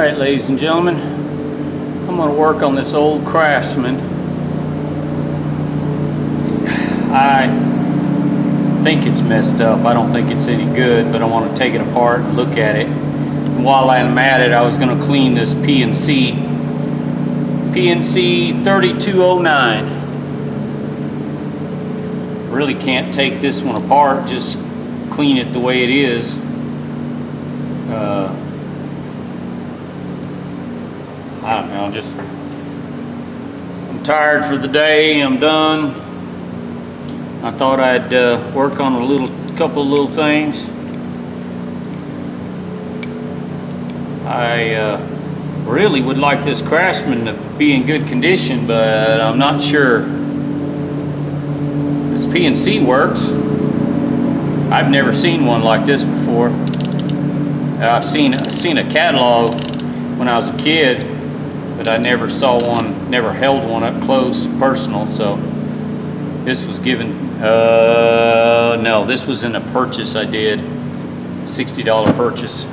Alright, ladies and gentlemen, I'm going to work on this old Craftsman. I think it's messed up. I don't think it's any good, but I want to take it apart and look at it. And while I'm at it, I was going to clean this P&C 3209. Really can't take this one apart, just clean it the way it is. I don't know, I'm tired for the day, I'm done. I thought I'd work on a couple of little things. I really would like this Craftsman to be in good condition, but I'm not sure. This P&C works. I've never seen one like this before. I've seen a catalog when I was a kid, but I never saw one, never held one up close, personal. So this was given, no, this was in a purchase I did, $60 purchase.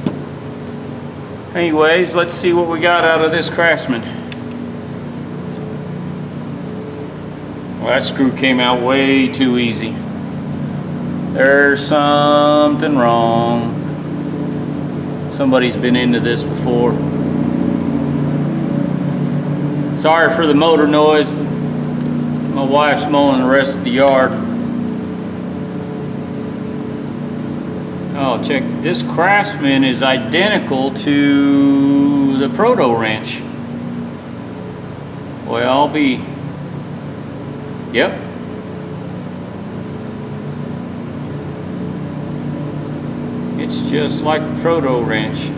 Anyways, let's see what we got out of this Craftsman. Well, that screw came out way too easy. There's something wrong. Somebody's been into this before. Sorry for the motor noise. My wife's mowing the rest of the yard. Oh, check. This Craftsman is identical to the Proto wrench. Well, I'll be... Yep. It's just like the Proto wrench.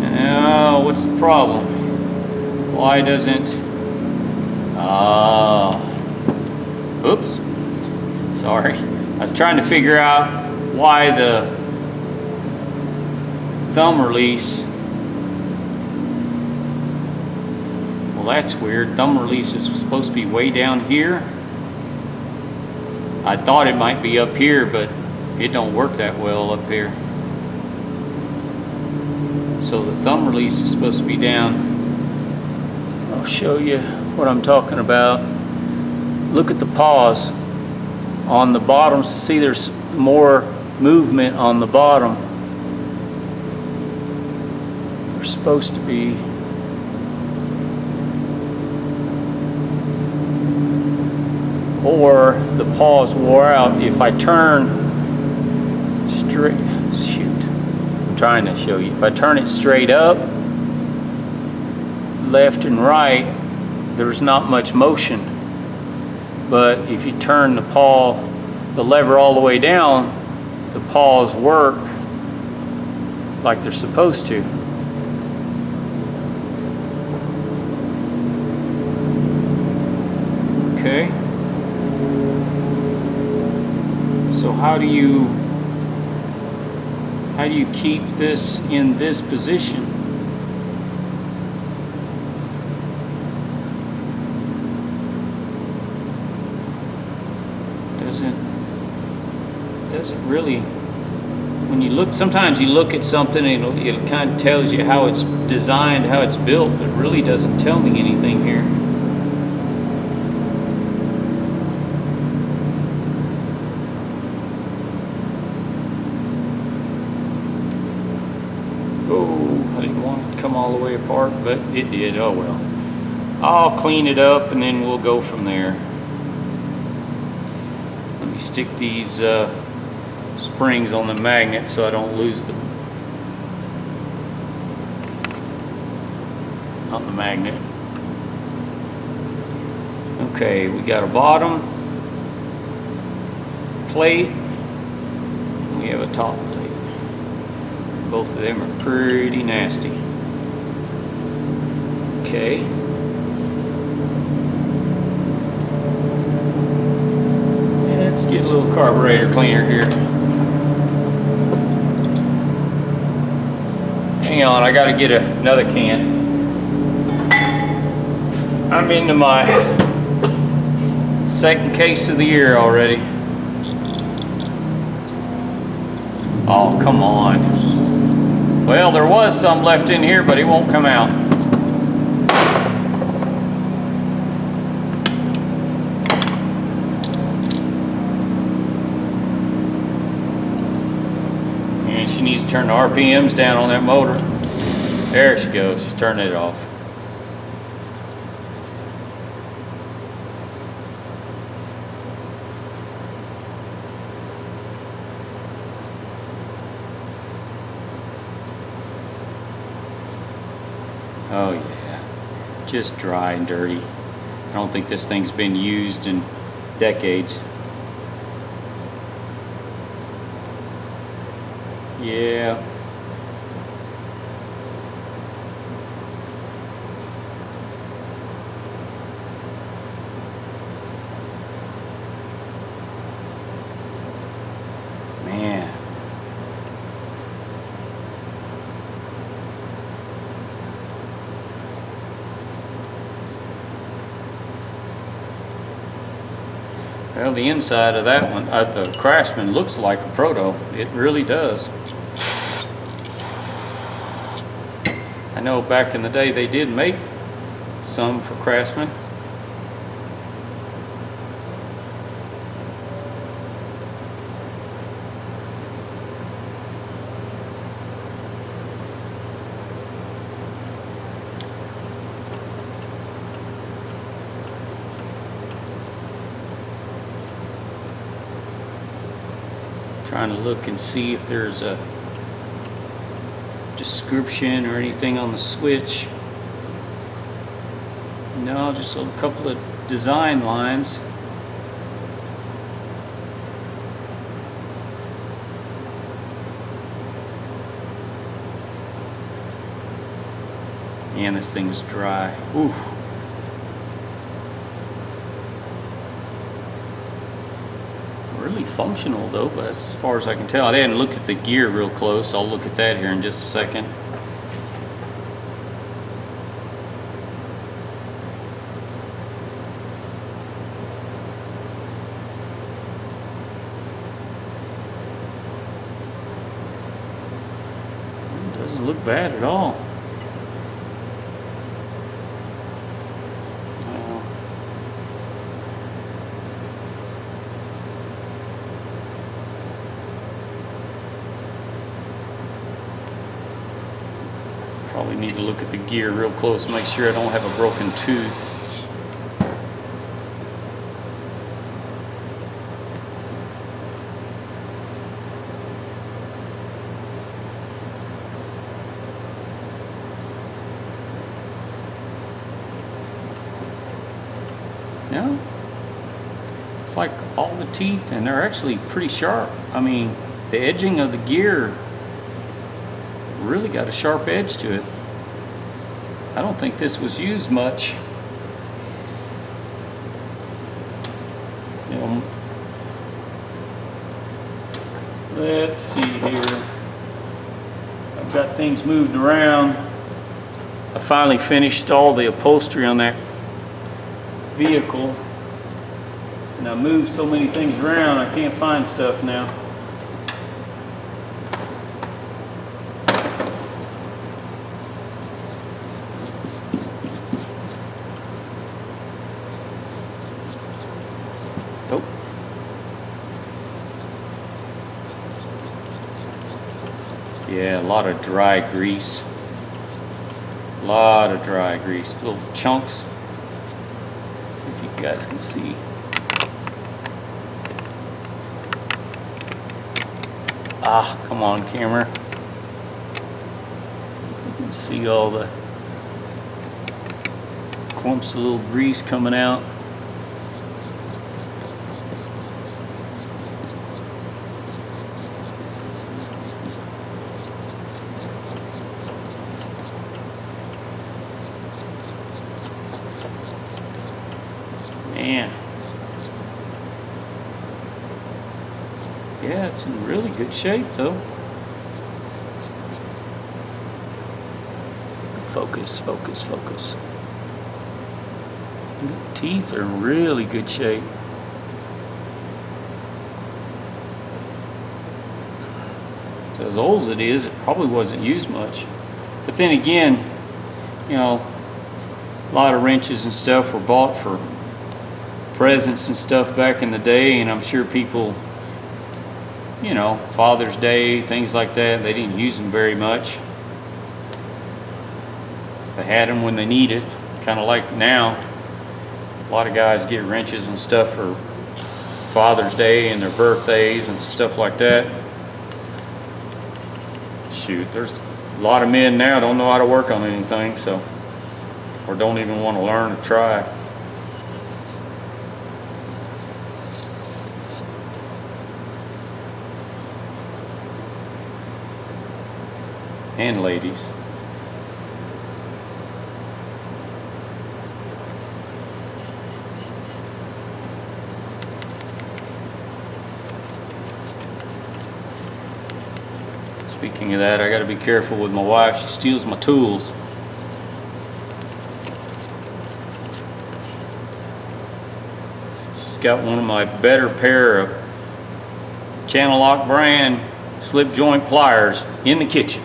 Now, what's the problem? Why doesn't... Oops. Sorry. I was trying to figure out why the thumb release... Well, that's weird. Thumb release is supposed to be way down here. I thought it might be up here, but it don't work that well up here. So the thumb release is supposed to be down. I'll show you what I'm talking about. Look at the pause on the bottom. See, there's more movement on the bottom. They're supposed to be. Or the pause wore out. If I turn straight, shoot, I'm trying to show you. If I turn it straight up, left and right, there's not much motion. But if you turn the lever all the way down, the paws work like they're supposed to. Okay. So how do you keep this in this position? Doesn't really, when you look, sometimes you look at something and it kind of tells you how it's designed, how it's built, but it really doesn't tell me anything here. Oh, I didn't want it to come all the way apart, but it did. Oh well. I'll clean it up and then we'll go from there. Let me stick these springs on the magnet so I don't lose them. Not the magnet. Okay, we got a bottom plate. We have a top plate. Both of them are pretty nasty. Okay. Let's get a little carburetor cleaner here. Hang on, I gotta get another can. I'm into my second case of the year already. Oh, come on. Well, there was some left in here, but it won't come out. And she needs to turn the RPMs down on that motor. There she goes. She's turning it off. Oh yeah, just dry and dirty. I don't think this thing's been used in decades. Yeah. Man. Well, the inside of that one, the Craftsman, looks like a Proto. It really does. I know back in the day they did make some for Craftsman. Trying to look and see if there's a description or anything on the switch. No, just a couple of design lines. Man, this thing's dry. Oof. Really functional though, but as far as I can tell, I hadn't looked at the gear real close. I'll look at that here in just a second. It doesn't look bad at all. Probably need to look at the gear real close, make sure I don't have a broken tooth. No, it's like all the teeth, and they're actually pretty sharp. I mean, the edging of the gear really got a sharp edge to it. I don't think this was used much. Let's see here. I've got things moved around. I finally finished all the upholstery on that vehicle, and I moved so many things around I can't find stuff now. Nope. Yeah, a lot of dry grease. A lot of dry grease. Little chunks. See if you guys can see. Ah, come on, camera. You can see all the clumps of little grease coming out. Man. Yeah, it's in really good shape though. Focus, focus, focus. And the teeth are in really good shape. So as old as it is, it probably wasn't used much. But then again, you know, a lot of wrenches and stuff were bought for presents and stuff back in the day, and I'm sure people, you know, Father's Day, things like that, they didn't use them very much. They had them when they needed, kind of like now. A lot of guys get wrenches and stuff for Father's Day and their birthdays and stuff like that. Shoot, there's a lot of men now don't know how to work on anything, so, or don't even want to learn or try. And ladies. Speaking of that, I got to be careful with my wife. She steals my tools. She's got one of my better pair of Channel Lock brand slip joint pliers in the kitchen,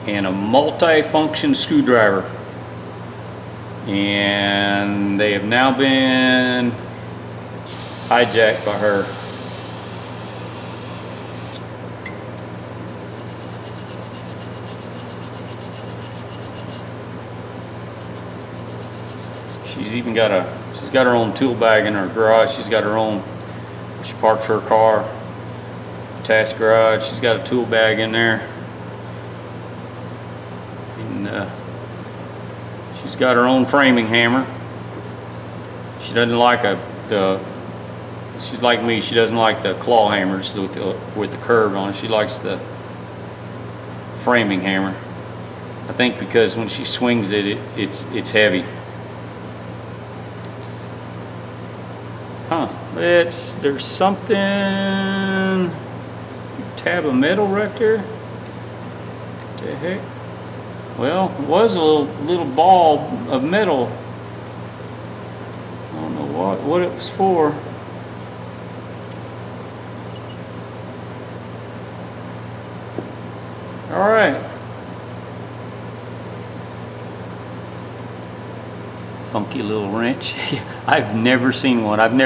and a multi-function screwdriver, and they have now been hijacked by her. She's got her own tool bag in her garage. She's got her own, she parks her car, attached garage. She's got a tool bag in there. And she's got her own framing hammer. She doesn't like she's like me, she doesn't like the claw hammers with the curve on it. She likes the framing hammer. I think because when she swings it, it's heavy. Huh, there's something, tab of metal right there. What the heck? Well, it was a little ball of metal. I don't know what it was for. All right. Funky little wrench. I've never seen one. Like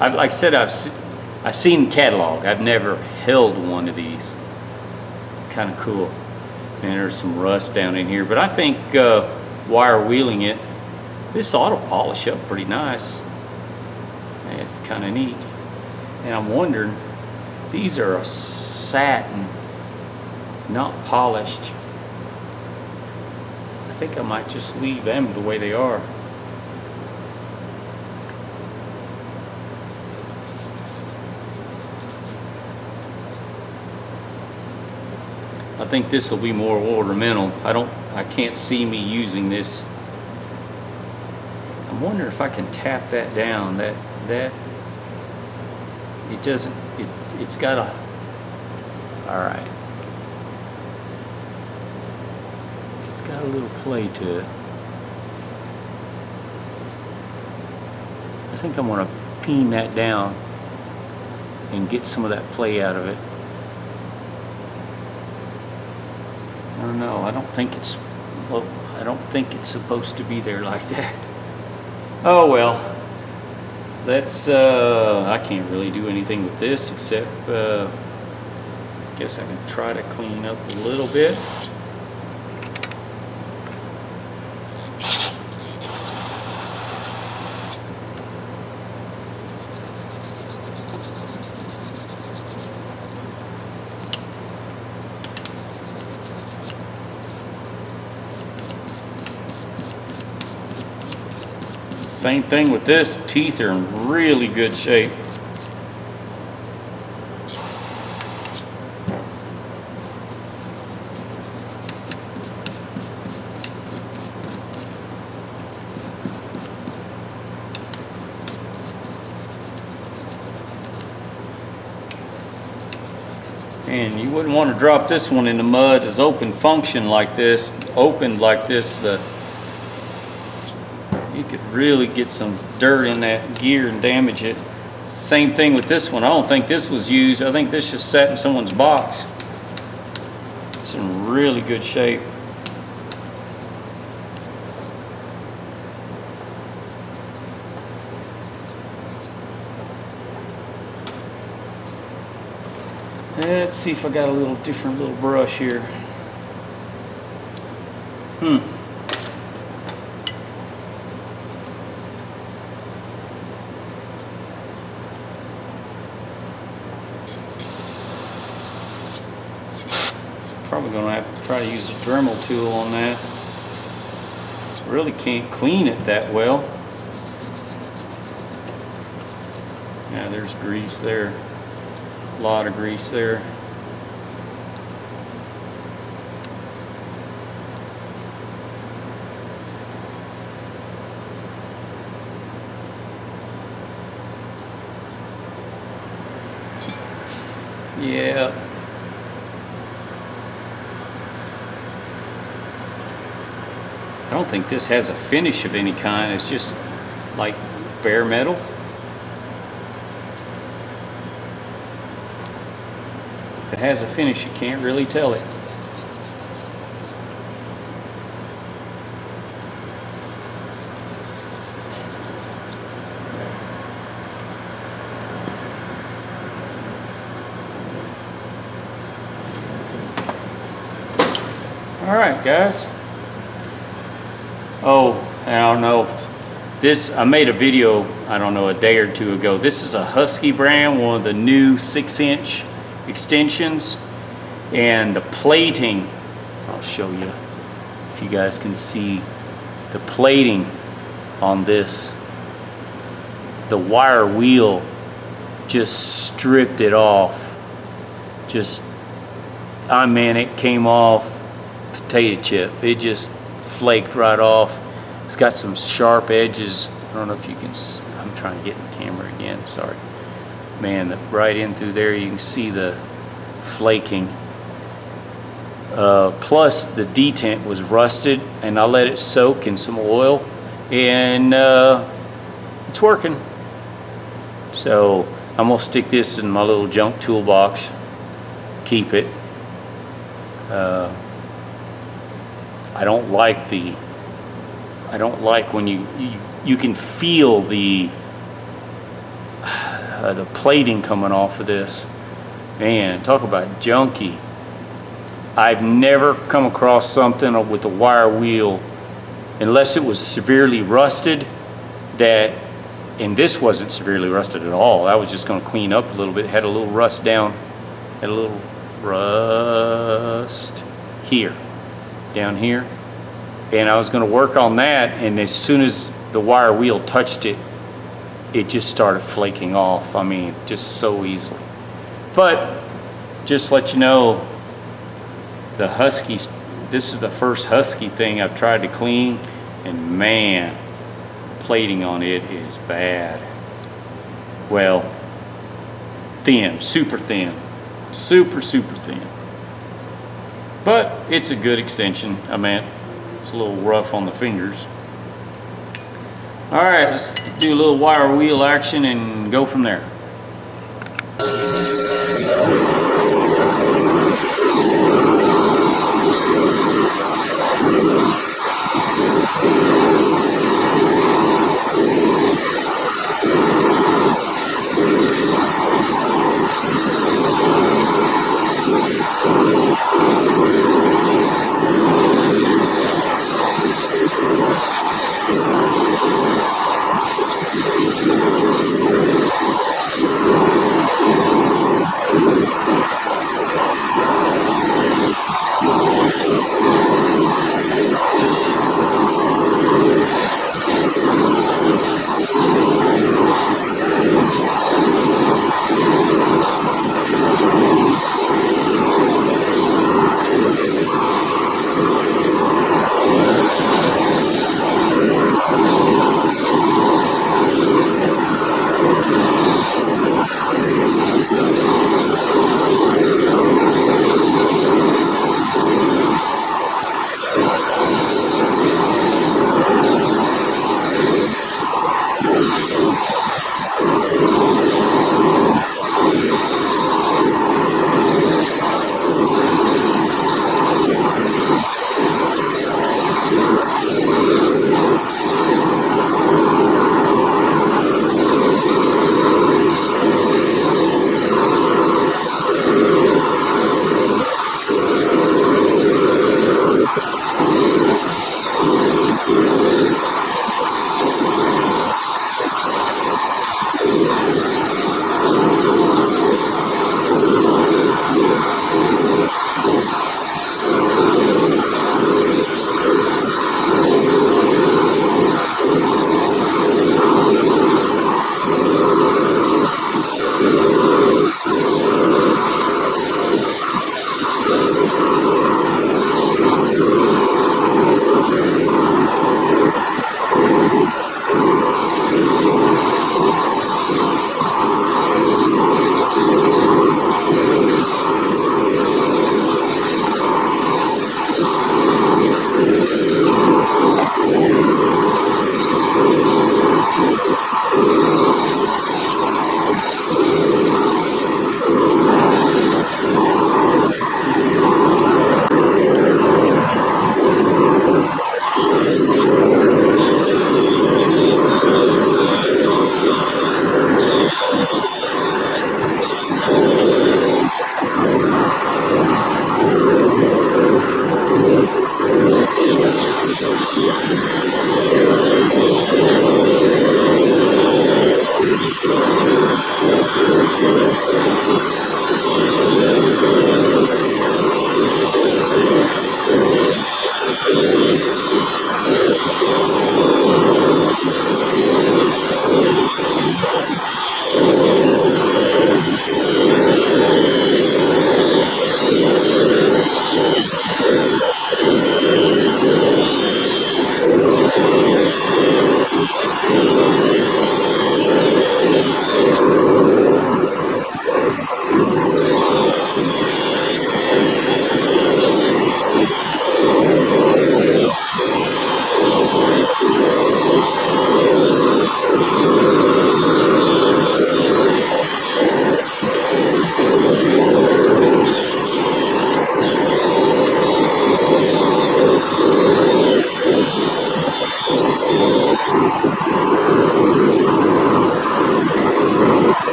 I said, I've seen the catalog. I've never held one of these. It's kind of cool. And there's some rust down in here, but I think wire wheeling it, this ought to polish up pretty nice. It's kind of neat. And I'm wondering, these are a satin, not polished. I think I might just leave them the way they are. I think this will be more ornamental. I can't see me using this. I'm wondering if I can tap that down. That it doesn't. It's got a. All right. It's got a little play to it. I think I'm gonna peen that down and get some of that play out of it. I don't know. I don't think it's supposed to be there like that. Oh well. That's I can't really do anything with this except I guess I can try to clean up a little bit. Same thing with this, teeth are in really good shape. And you wouldn't want to drop this one in the mud as open function like this, opened like this. You could really get some dirt in that gear and damage it. Same thing with this one. I don't think this was used. I think this just sat in someone's box. It's in really good shape. Let's see if I got a little different little brush here. Probably gonna have to try to use a Dremel tool on that. Really can't clean it that well. Yeah, there's grease there. A lot of grease there. Yeah. I don't think this has a finish of any kind. It's just like bare metal. If it has a finish, you can't really tell it. All right, guys. Oh, I don't know. I made a video, I don't know, a day or two ago. This is a Husky brand, one of the new 6-inch extensions. And the plating, I'll show you if you guys can see the plating on this. The wire wheel just stripped it off. It came off potato chip. It just flaked right off. It's got some sharp edges. I don't know if you can see. I'm trying to get in the camera again, sorry. Man, right in through there you can see the flaking. Plus the detent was rusted, and I let it soak in some oil, and it's working. So I'm gonna stick this in my little junk toolbox, keep it. I don't like when you can feel the plating coming off of this. Man, talk about junky. I've never come across something with a wire wheel, unless it was severely rusted, and this wasn't severely rusted at all. I was just going to clean up a little bit. Had a little rust down, had a little rust here, down here. And I was going to work on that, and as soon as the wire wheel touched it, it just started flaking off. I mean, just so easily. But just to let you know, the Husky, this is the first Husky thing I've tried to clean, and man, the plating on it is bad. Well, thin, super thin, super thin. But it's a good extension. I mean, it's a little rough on the fingers. All right, let's do a little wire wheel action and go from there.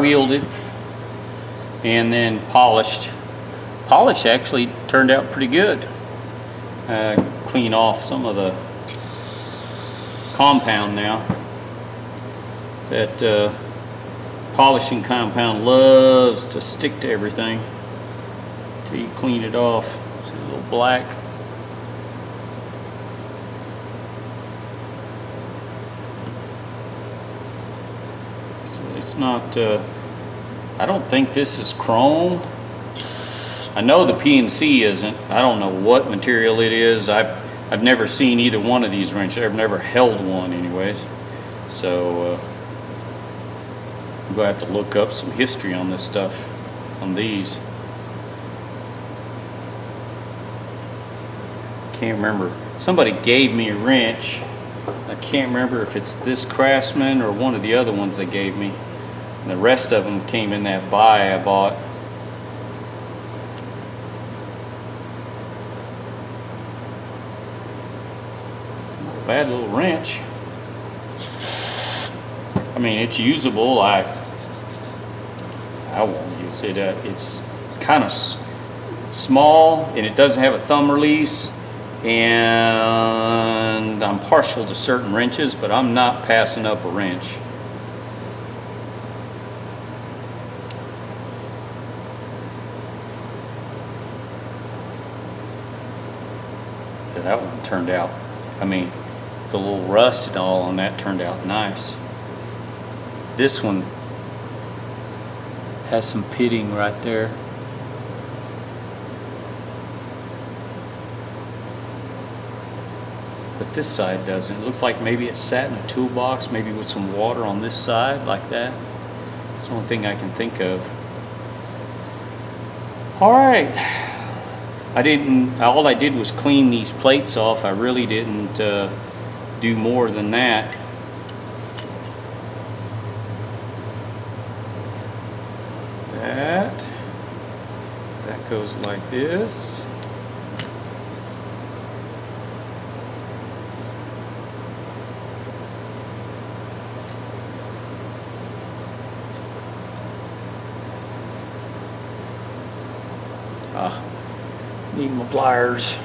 wheeled it and then polished. Polish actually turned out pretty good. Clean off some of the compound now. That polishing compound loves to stick to everything until you clean it off. See a little black. So it's not, I don't think this is chrome. I know the P&C isn't. I don't know what material it is. I've never seen either one of these wrenches. I've never held one anyways. So I'm going to have to look up some history on this stuff, on these. Can't remember. Somebody gave me a wrench. I can't remember if it's this Craftsman or one of the other ones they gave me. And the rest of them came in that buy I bought. Bad little wrench. I mean, it's usable. I won't use it. It's kind of small, and it doesn't have a thumb release. And I'm partial to certain wrenches, but I'm not passing up a wrench. So that one turned out. I mean, the little rust and all on that turned out nice. This one has some pitting right there. But this side doesn't. It looks like maybe it sat in a toolbox, maybe with some water on this side like that. It's the only thing I can think of. All right. All I did was clean these plates off. I really didn't do more than that. That goes like this. Need my pliers.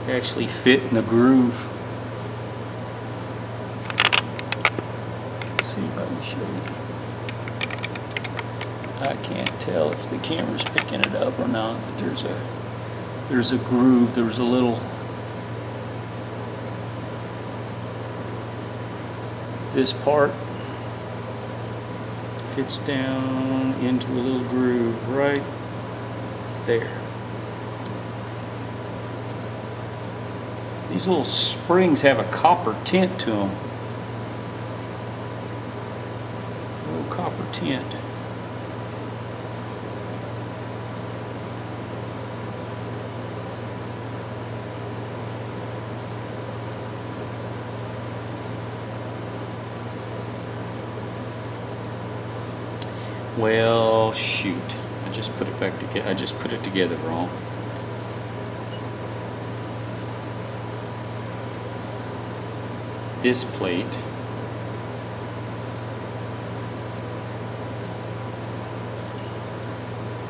They actually fit in the groove. Let's see if I can show you. I can't tell if the camera's picking it up or not, but there's a groove. There's a little, this part fits down into a little groove right there. These little springs have a copper tint to them. A little copper tint. Well, shoot. I just put it back together. I just put it together wrong. This plate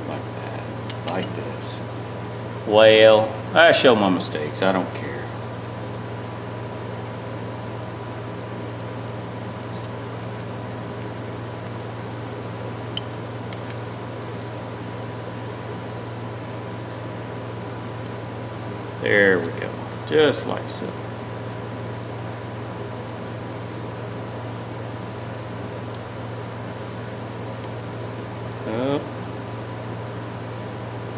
like that, like this. Well, I show my mistakes. I don't care. There we go, just like so. Up.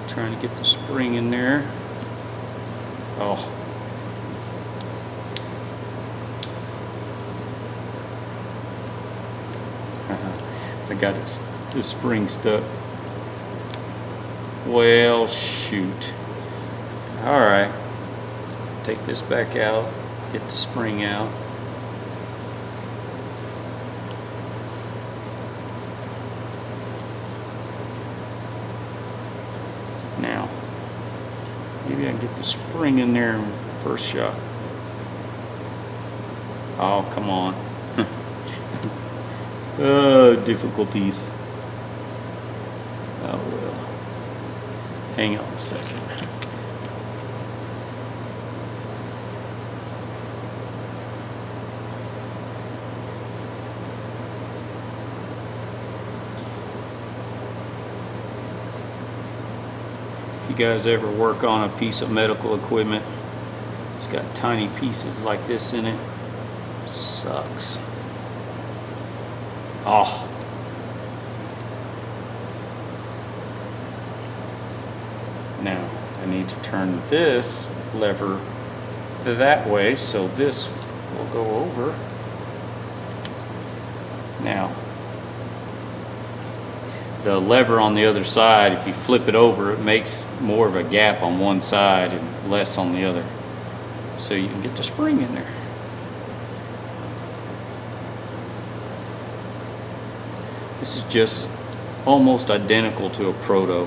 Trying to get the spring in there. Oh. I got the spring stuck. Well, shoot. All right. Take this back out, get the spring out. Now, maybe I can get the spring in there in the first shot. Oh, come on. Difficulties. Oh well. Hang on a second. If you guys ever work on a piece of medical equipment, it's got tiny pieces like this in it. Sucks. Oh. Now I need to turn this lever that way, so this will go over. Now the lever on the other side, if you flip it over, it makes more of a gap on one side and less on the other, so you can get the spring in there. This is just almost identical to a Proto.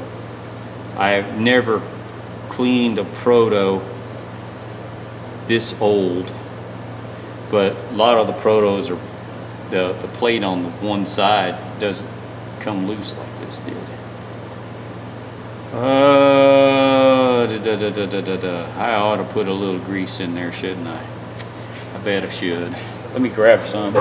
I have never cleaned a Proto this old, but a lot of the Protos are, the plate on the one side doesn't come loose like this did. I ought to put a little grease in there, shouldn't I? I bet I should. Let me grab some.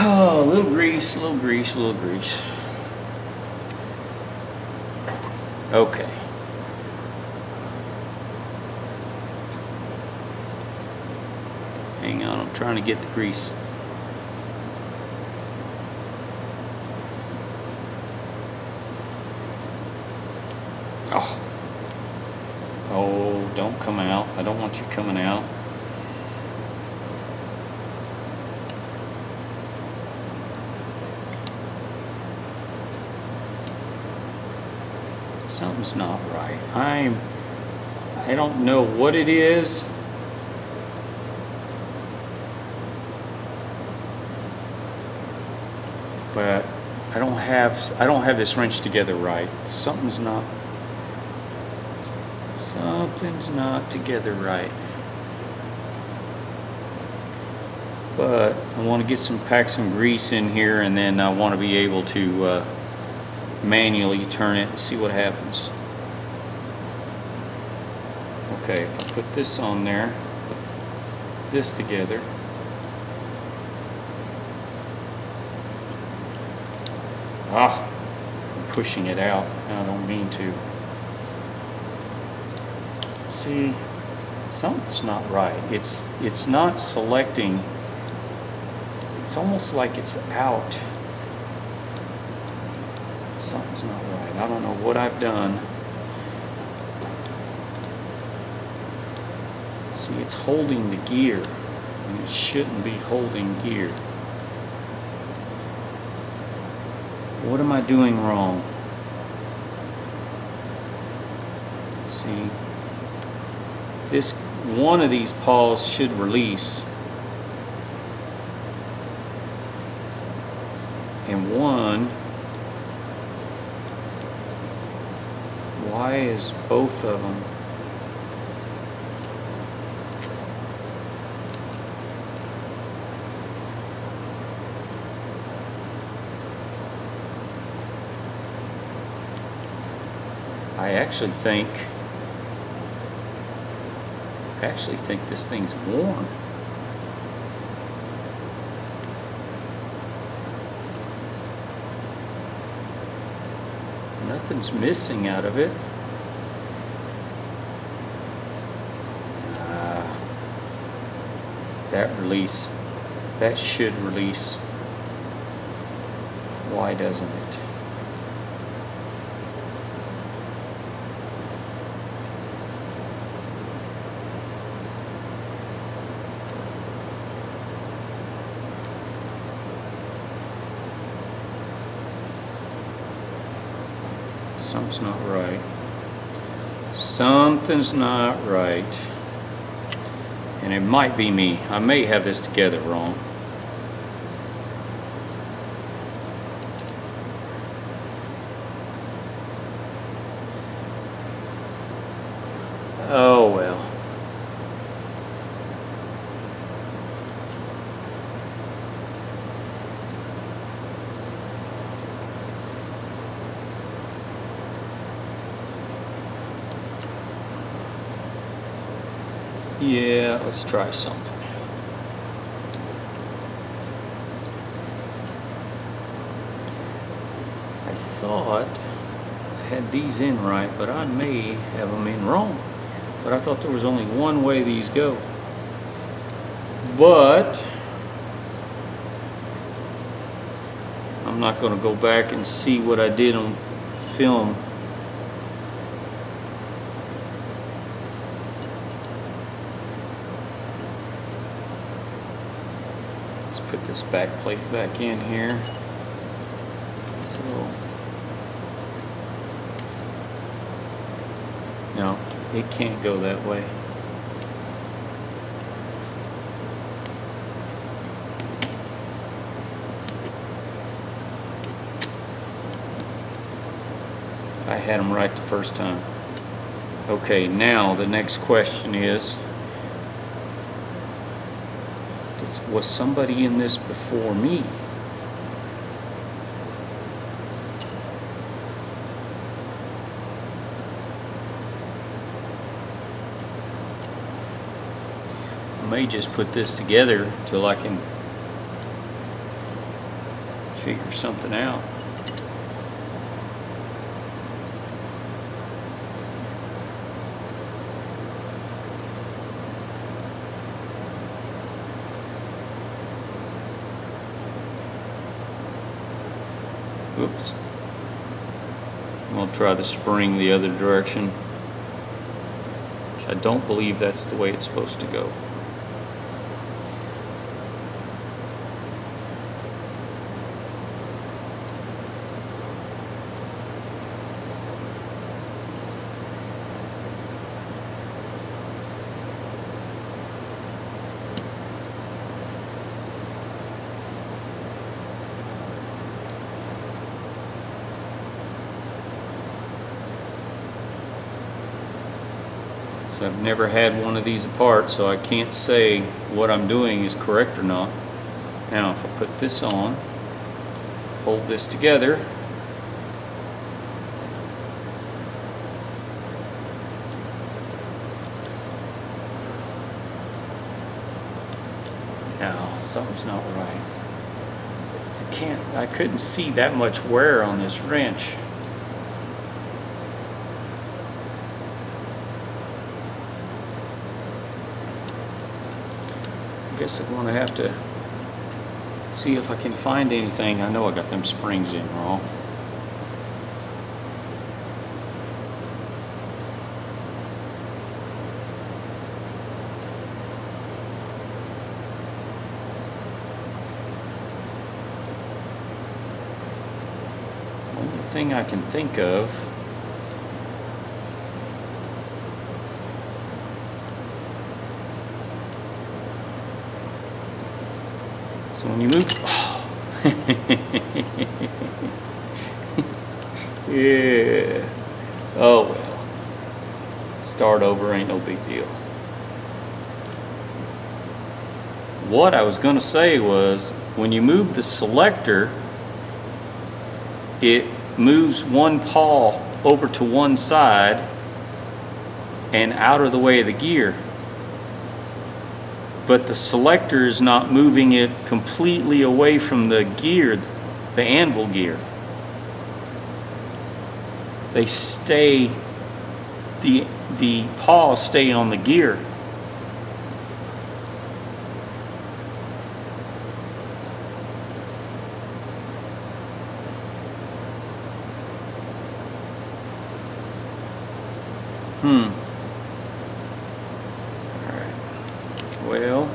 Oh, a little grease, a little grease, a little grease. Okay. Hang on, I'm trying to get the grease. Oh. Oh, don't come out. I don't want you coming out. Something's not right. I don't know what it is. But I don't have this wrench together right. Something's not together right. But I want to pack some grease in here, and then I want to be able to manually turn it and see what happens. Okay, if I put this on there, this together. Ah, I'm pushing it out. I don't mean to. See, something's not right. It's not selecting. It's almost like it's out. Something's not right. I don't know what I've done. See, it's holding the gear, and it shouldn't be holding gear. What am I doing wrong? See, one of these paws should release, and one. Why is both of them? I actually think this thing's worn. Nothing's missing out of it. That should release. Why doesn't it? Something's not right. Something's not right. And it might be me. I may have this together wrong. Yeah, let's try something. I thought I had these in right, but I may have them in wrong. But I thought there was only one way these go. But I'm not going to go back and see what I did on film. Let's put this back plate back in here. So, no, it can't go that way. I had them right the first time. Okay, now the next question is, was somebody in this before me? I may just put this together till I can figure something out. Oops. I'll try the spring the other direction, which I don't believe that's the way it's supposed to go. So I've never had one of these apart, so I can't say what I'm doing is correct or not. Now if I put this on, hold this together, now something's not right. I couldn't see that much wear on this wrench. I guess I'm going to have to see if I can find anything. I know I got them springs in wrong. Only thing I can think of . So when you move, oh. Yeah, oh well, start over, ain't no big deal. What I was going to say was, when you move the selector, it moves one paw over to one side and out of the way of the gear. But the selector is not moving it completely away from the gear, the anvil gear. They stay, the paws stay on the gear. Well,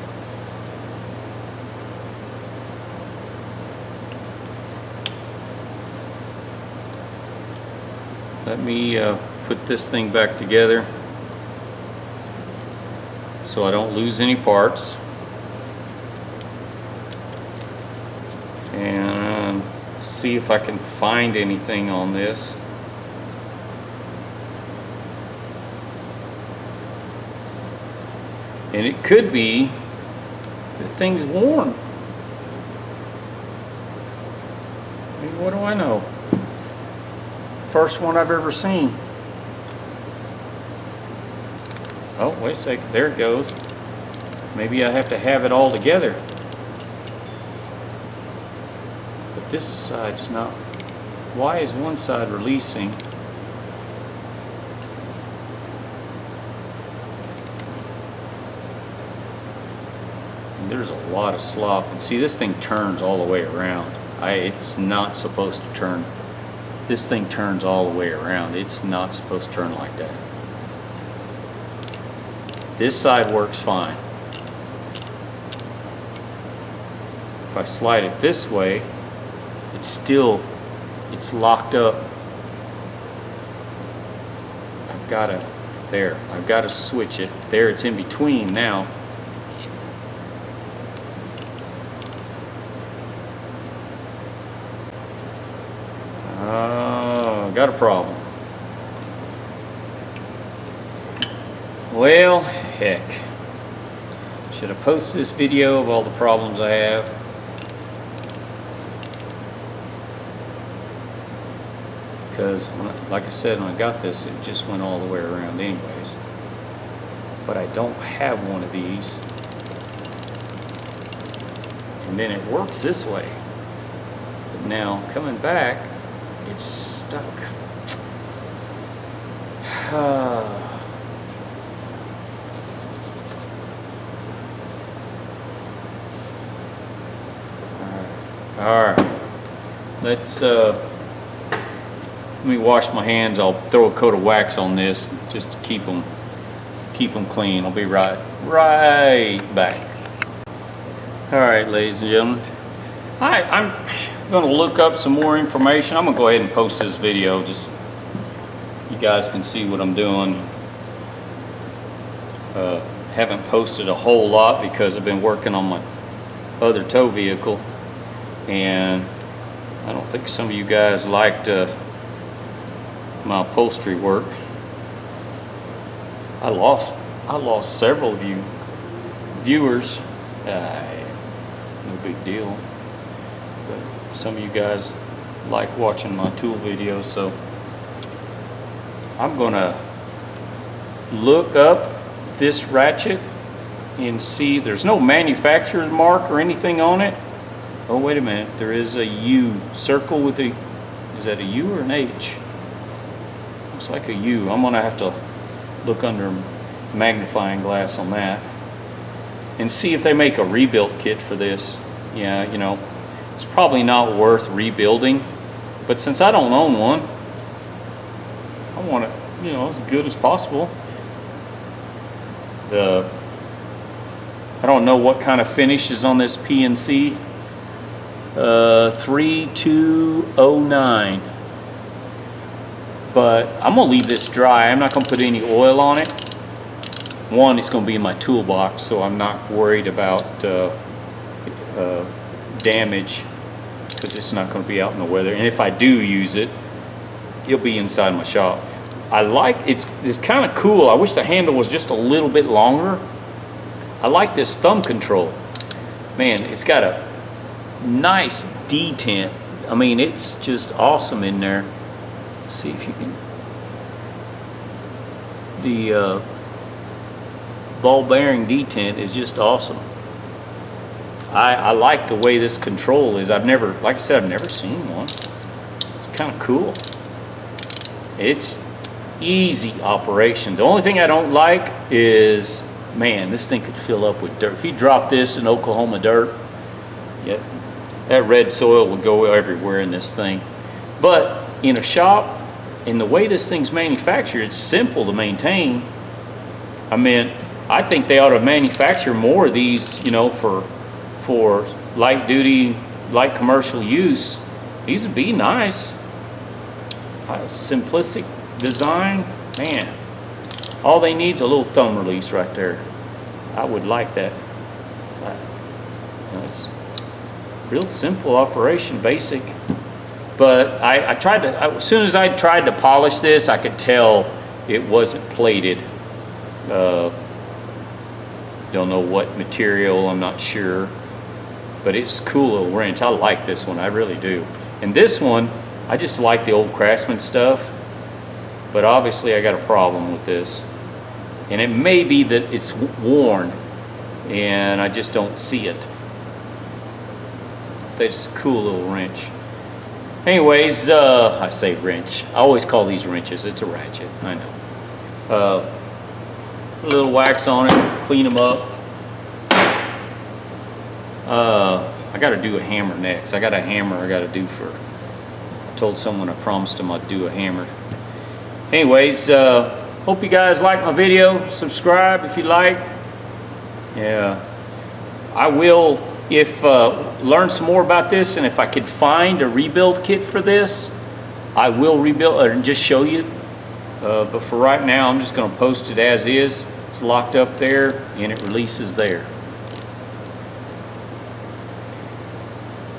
let me put this thing back together so I don't lose any parts, and see if I can find anything on this. And it could be that thing's worn. I mean, what do I know? First one I've ever seen. Oh, wait a second, there it goes. Maybe I have to have it all together. But this side's not. Why is one side releasing? And there's a lot of slop. And see, this thing turns all the way around. It's not supposed to turn. This thing turns all the way around. It's not supposed to turn like that. This side works fine. If I slide it this way, it's locked up. I've got to switch it. There, it's in between now. Got a problem. Well, heck. Should I post this video of all the problems I have? Because, like I said, when I got this, it just went all the way around anyways. But I don't have one of these. And then it works this way. But now, coming back, it's stuck. Alright. Let me wash my hands. I'll throw a coat of wax on this just to keep them clean. I'll be right back. Alright, ladies and gentlemen. I'm going to look up some more information. I'm going to go ahead and post this video just you guys can see what I'm doing. Haven't posted a whole lot because I've been working on my other tow vehicle, and I don't think some of you guys liked my upholstery work. I lost several of you viewers. No big deal, but some of you guys like watching my tool videos, so I'm gonna look up this ratchet and see. There's no manufacturer's mark or anything on it. Oh, wait a minute, there is a U circle with a, is that a U or an H? Looks like a U. I'm gonna have to look under a magnifying glass on that and see if they make a rebuilt kit for this. Yeah, you know, it's probably not worth rebuilding, but since I don't own one, I want it, you know, as good as possible. I don't know what kind of finish is on this P&C 3209, but I'm gonna leave this dry. I'm not gonna put any oil on it. One, it's gonna be in my toolbox, so I'm not worried about damage, because it's not gonna be out in the weather. And if I do use it, it'll be inside my shop. I like, it's kind of cool. I wish the handle was just a little bit longer. I like this thumb control. Man, it's got a nice detent. I mean, it's just awesome in there. Let's see if you can. The ball bearing detent is just awesome. I like the way this control is. I've never, like I said, I've never seen one. It's kind of cool. It's easy operation. The only thing I don't like is, man, this thing could fill up with dirt. If you drop this in Oklahoma dirt, yeah, that red soil would go everywhere in this thing. But in a shop, in the way this thing's manufactured, it's simple to maintain. I mean, I think they ought to manufacture more of these, you know, for light duty, light commercial use. These would be nice. Simplistic design, man. All they need is a little thumb release right there. I would like that. You know, it's real simple operation, basic. But I tried to, as soon as I tried to polish this, I could tell it wasn't plated. Don't know what material, I'm not sure. But it's a cool little wrench. I like this one, I really do. And this one, I just like the old Craftsman stuff. But obviously I got a problem with this. And it may be that it's worn and I just don't see it. That's a cool little wrench. Anyways, I say wrench. I always call these wrenches. It's a ratchet, I know. Put a little wax on it, clean them up. I got to do a hammer next. I got a hammer I got to do for. I told someone I promised them I'd do a hammer. Anyways, hope you guys like my video. Subscribe if you like. Yeah, I will if learn some more about this, and if I could find a rebuild kit for this, I will rebuild and just show you. But for right now, I'm just going to post it as is. It's locked up there, and it releases there.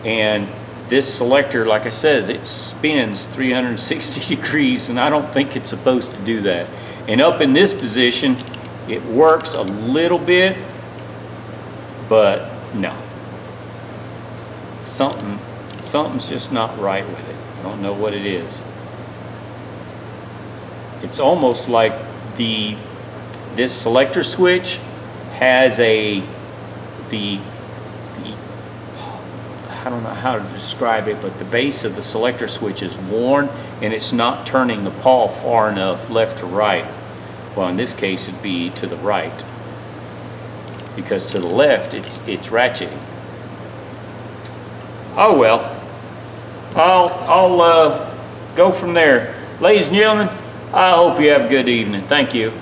And this selector, like I says, it spins 360 degrees, and I don't think it's supposed to do that. And up in this position, it works a little bit, but no. Something's just not right with it. I don't know what it is. It's almost like this selector switch has I don't know how to describe it, but the base of the selector switch is worn and it's not turning the pawl far enough left to right. Well, in this case it'd be to the right, because to the left it's ratcheting. Oh well, I'll go from there. Ladies and gentlemen, I hope you have a good evening. Thank you.